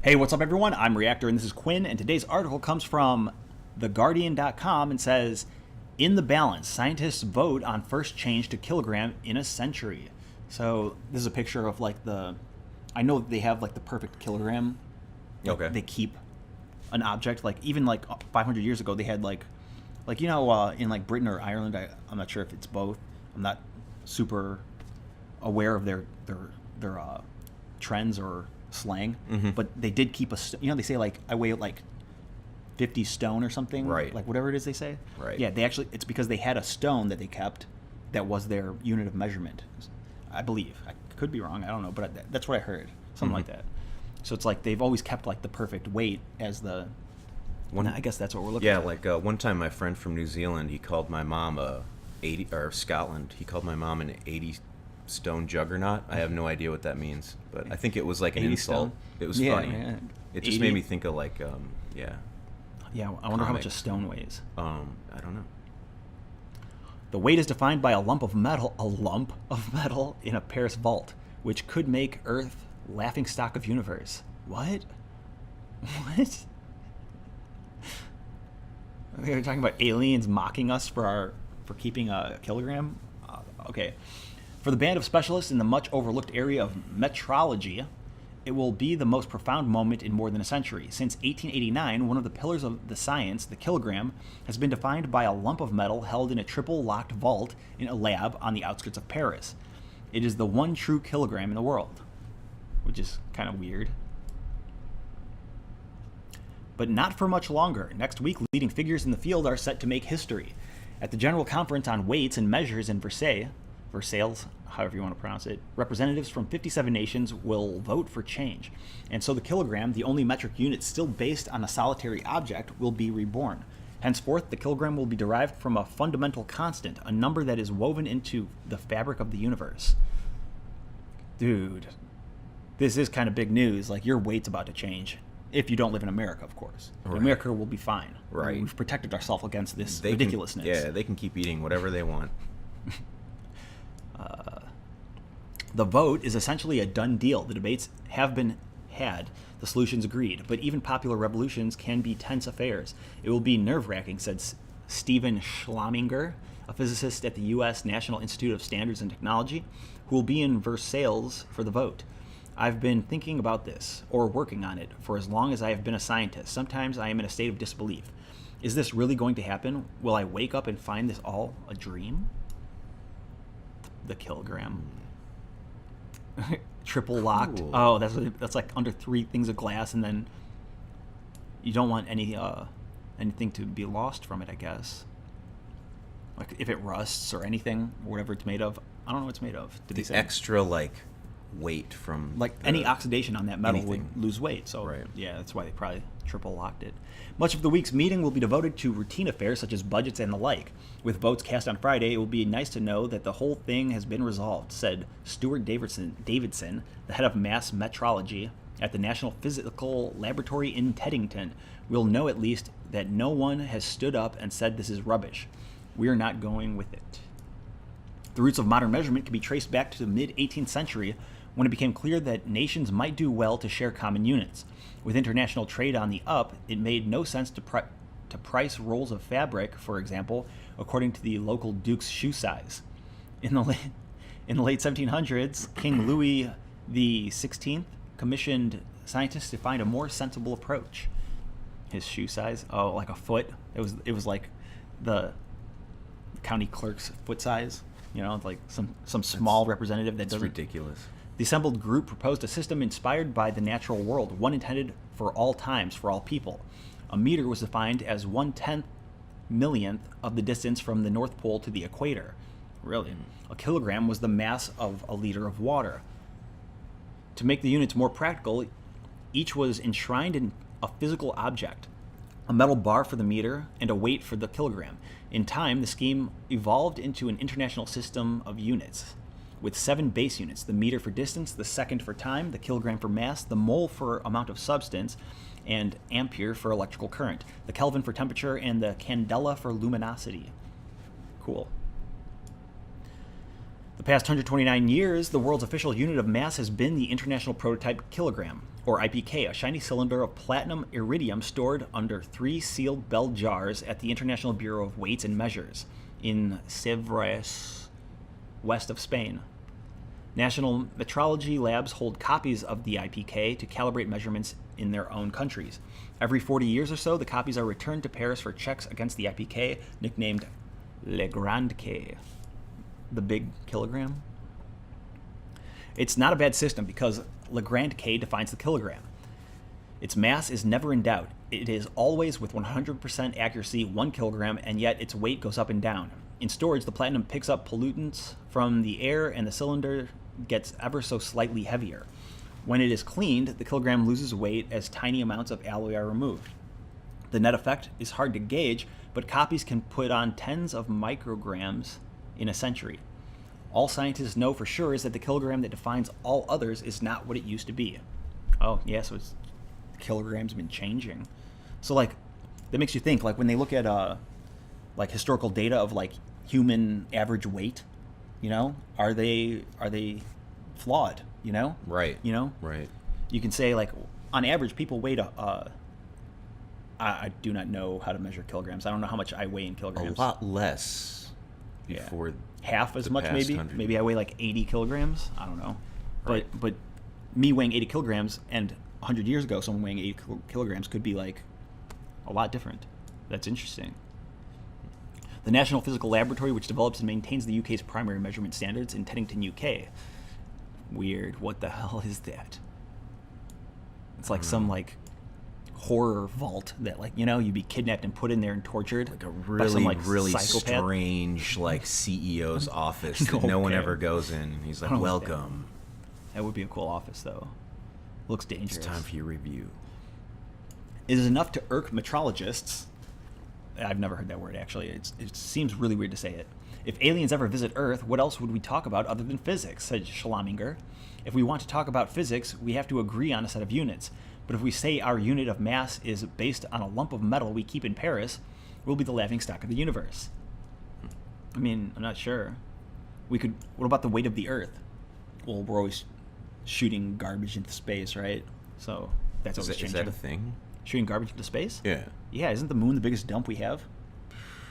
Hey, what's up, everyone? I'm Reactor, and this is Quinn, and today's article comes from TheGuardian.com and says, "In the balance, scientists vote on first change to kilogram in a century." So this is a picture of I know they have like the perfect kilogram. Okay. They keep an object, like even like 500 years ago, they had in like Britain or Ireland. I'm not sure if it's both. I'm not super aware of their trends or slang, but they did keep they say like I weigh like 50 stone or something, Right. like whatever it is they say. Right. Yeah, it's because they had a stone that they kept that was their unit of measurement. I believe. I could be wrong. I don't know, but that's what I heard. Something like that. So it's like they've always kept like the perfect weight as the one. I guess that's what we're looking Yeah, at. like one time my friend from New Zealand, he called my mom a 80 or Scotland. He called my mom an 80 stone juggernaut. I have no idea what that means, but I think it was like an 80 insult. stone? It was Yeah, funny. yeah. It just 80? made me think of like Yeah, I wonder how much comic. a stone weighs. I don't know. The weight is defined by a lump of metal in a Paris vault, which could make Earth laughing stock of universe. What? What? They're talking about aliens mocking us for keeping a kilogram. Okay. For the band of specialists in the much overlooked area of metrology, it will be the most profound moment in more than a century. Since 1889, one of the pillars of the science, the kilogram, has been defined by a lump of metal held in a triple locked vault in a lab on the outskirts of Paris. It is the one true kilogram in the world, which is kind of weird. But not for much longer. Next week, leading figures in the field are set to make history. At the General Conference on Weights and Measures in Versailles, however you want to pronounce it, representatives from 57 nations will vote for change. And so the kilogram, the only metric unit still based on a solitary object, will be reborn. Henceforth, the kilogram will be derived from a fundamental constant, a number that is woven into the fabric of the universe. Dude, this is kind of big news. Like, your weight's about to change. If you don't live in America, of course. Right. America will be fine. Right. We've protected ourselves against this They ridiculousness. They can keep eating whatever they want. The vote is essentially a done deal. The debates have been had, the solutions agreed, but even popular revolutions can be tense affairs. It will be nerve-wracking, said Stephen Schlaminger, a physicist at the U.S. National Institute of Standards and Technology, who will be in Versailles for the vote. "I've been thinking about this, or working on it, for as long as I have been a scientist. Sometimes I am in a state of disbelief. Is this really going to happen? Will I wake up and find this all a dream?" The kilogram. Triple locked. Cool. Oh, that's like under 3 things of glass, and then you don't want anything to be lost from it, I guess. Like if it rusts or anything, or whatever it's made of. I don't know what it's made of. Did they The say? extra weight from Any oxidation on that metal anything. would lose weight. So Right. yeah, that's why they probably triple locked it. Much of the week's meeting will be devoted to routine affairs such as budgets and the like. With votes cast on Friday, it will be nice to know that the whole thing has been resolved, said Stuart Davidson, the head of mass metrology at the National Physical Laboratory in Teddington. "We'll know at least that no one has stood up and said this is rubbish. We're not going with it." The roots of modern measurement can be traced back to the mid-18th century, when it became clear that nations might do well to share common units. With international trade on the up, it made no sense to price rolls of fabric, for example, according to the local duke's shoe size. In the late 1700s, King Louis XVI commissioned scientists to find a more sensible approach. His shoe size? Oh, like a foot? It was like the county clerk's foot size. You know, like some small representative that It's doesn't. ridiculous. The assembled group proposed a system inspired by the natural world, one intended for all times, for all people. A meter was defined as 1/10 millionth of the distance from the North Pole to the equator. Really? A kilogram was the mass of a liter of water. To make the units more practical, each was enshrined in a physical object, a metal bar for the meter, and a weight for the kilogram. In time, the scheme evolved into an international system of units, with 7 base units: the meter for distance, the second for time, the kilogram for mass, the mole for amount of substance, and ampere for electrical current, the Kelvin for temperature, and the candela for luminosity. Cool. The past 129 years, the world's official unit of mass has been the international prototype kilogram. or IPK, a shiny cylinder of platinum iridium stored under 3 sealed bell jars at the International Bureau of Weights and Measures in Sevres, west of Spain. National metrology labs hold copies of the IPK to calibrate measurements in their own countries. Every 40 years or so, the copies are returned to Paris for checks against the IPK, nicknamed Le Grand K, the big kilogram. It's not a bad system because Le Grand K defines the kilogram. Its mass is never in doubt. It is always with 100% accuracy 1 kilogram, and yet its weight goes up and down. In storage, the platinum picks up pollutants from the air and the cylinder gets ever so slightly heavier. When it is cleaned, the kilogram loses weight as tiny amounts of alloy are removed. The net effect is hard to gauge, but copies can put on tens of micrograms in a century. All scientists know for sure is that the kilogram that defines all others is not what it used to be. Oh, yeah, so it's kilograms been changing. So, like, that makes you think, like, when they look at, like, historical data of, like, human average weight, you know, are they flawed, you know? Right. You know? Right. You can say, like, on average, people weigh I do not know how to measure kilograms. I don't know how much I weigh in kilograms. A lot less before half as much, maybe. 100. Maybe I weigh like 80 kilograms. I don't know. Right. But me weighing 80 kilograms and 100 years ago, someone weighing 80 kilograms could be like a lot different. That's interesting. The National Physical Laboratory, which develops and maintains the UK's primary measurement standards in Teddington, UK. Weird. What the hell is that? It's like some like horror vault that, like, you know, you'd be kidnapped and put in there and tortured, like a by really some, like, really psychopath. strange like CEO's office that no one Okay. ever goes in. He's like, I don't welcome, That would be a cool office, though. Looks dangerous. it's time for your review. It is enough to irk metrologists. I've never heard that word, actually. It seems really weird to say it. If aliens ever visit Earth, what else would we talk about other than physics, said Schlaminger. If we want to talk about physics, we have to agree on a set of units. But if we say our unit of mass is based on a lump of metal we keep in Paris, we'll be the laughingstock of the universe. I mean, I'm not sure. What about the weight of the Earth? Well, we're always shooting garbage into space, right? So that's always changing. Is that a thing? Shooting garbage into space? Yeah. Yeah, isn't the moon the biggest dump we have?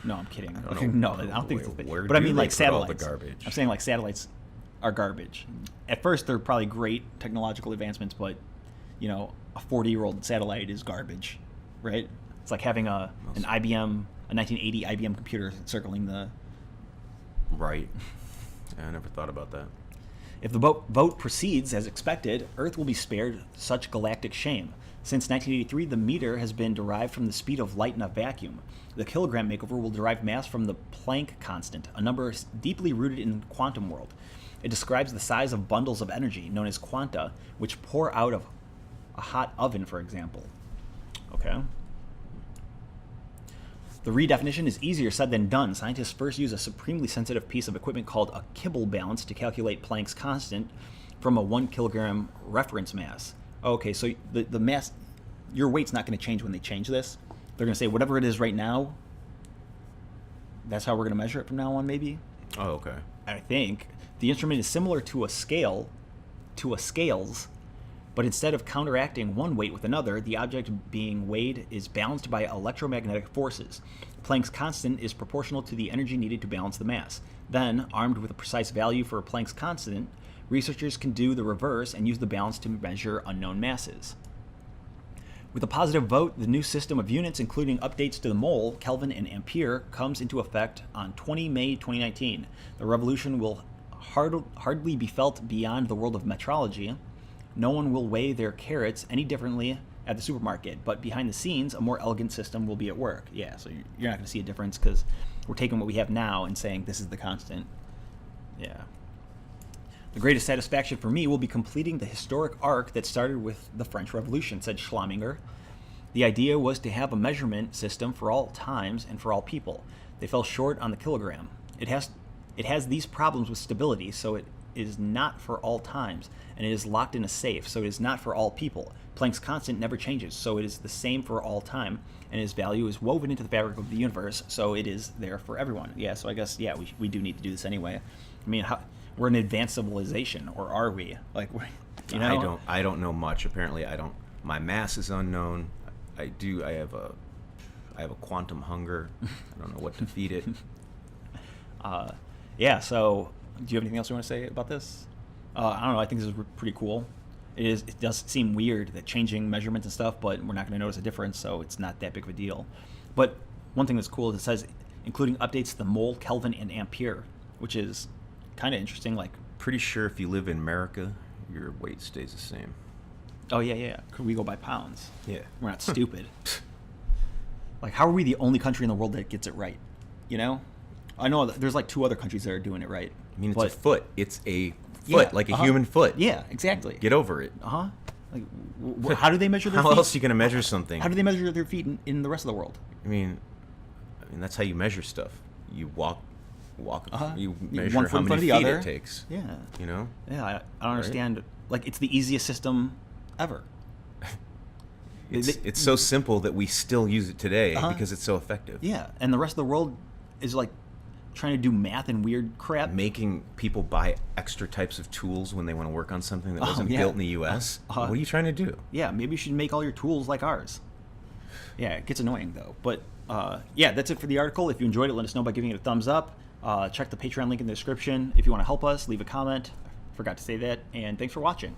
No, I'm kidding. I don't know. No, I don't think it's the Where But I do mean, they like put all the satellites. garbage? I'm saying, like, satellites are garbage. At first, they're probably great technological advancements, but, you know, a 40-year-old satellite is garbage, right? It's like having an IBM, a 1980 IBM computer circling the... Right. I never thought about that. If the vote proceeds as expected, Earth will be spared such galactic shame. Since 1983, the meter has been derived from the speed of light in a vacuum. The kilogram makeover will derive mass from the Planck constant, a number deeply rooted in the quantum world. It describes the size of bundles of energy, known as quanta, which pour out of a hot oven, for example. Okay. The redefinition is easier said than done. Scientists first use a supremely sensitive piece of equipment called a Kibble balance to calculate Planck's constant from a 1 kilogram reference mass. Okay, so the mass, your weight's not going to change when they change this. They're going to say whatever it is right now, that's how we're going to measure it from now on, maybe? Oh, okay. I think. The instrument is similar to a scales, but instead of counteracting one weight with another, the object being weighed is balanced by electromagnetic forces. Planck's constant is proportional to the energy needed to balance the mass. Then, armed with a precise value for Planck's constant, researchers can do the reverse and use the balance to measure unknown masses. With a positive vote, the new system of units, including updates to the mole, Kelvin, and ampere, comes into effect on 20 May 2019. The revolution will hardly be felt beyond the world of metrology. No one will weigh their carrots any differently at the supermarket, but behind the scenes, a more elegant system will be at work. Yeah, so you're not going to see a difference because we're taking what we have now and saying this is the constant. Yeah. The greatest satisfaction for me will be completing the historic arc that started with the French Revolution, said Schlaminger. The idea was to have a measurement system for all times and for all people. They fell short on the kilogram. It has these problems with stability, so it is not for all times, and it is locked in a safe, so it is not for all people. Planck's constant never changes, so it is the same for all time, and its value is woven into the fabric of the universe, so it is there for everyone. Yeah, so I guess, yeah, we do need to do this anyway. I mean, we're an advanced civilization, or are we? Like, You know? I don't know much. Apparently, I don't. My mass is unknown. I have a quantum hunger. I don't know what to feed it. Yeah. So, do you have anything else you want to say about this? I don't know. I think this is pretty cool. It does seem weird that changing measurements and stuff, but we're not going to notice a difference, so it's not that big of a deal. But one thing that's cool is it says including updates to the mole, Kelvin, and ampere, which is kind of interesting. Like, Pretty sure if you live in America, your weight stays the same. oh yeah, we go by pounds. Yeah. We're not stupid. Like, how are we the only country in the world that gets it right? You know, I know there's like 2 other countries that are doing it right. I mean, it's but, a foot. It's a Yeah, foot, like a human foot. Yeah, exactly. Get over it. Like, how do they measure their feet? How else are you going to measure something? How do they measure their feet in the rest of the world? I mean, that's how you measure stuff. You walk. You measure One foot how in front many of the feet other. it takes. Yeah. You know. Yeah, I don't understand. Like, it's the easiest system ever. It's so simple that we still use it today because it's so effective. Yeah, and the rest of the world is like trying to do math and weird crap. Making people buy extra types of tools when they want to work on something that wasn't yeah. built in the U.S. What are you trying to do? Yeah, maybe you should make all your tools like ours. Yeah, it gets annoying though. But yeah, that's it for the article. If you enjoyed it, let us know by giving it a thumbs up. Check the Patreon link in the description. If you want to help us, leave a comment. Forgot to say that. And thanks for watching.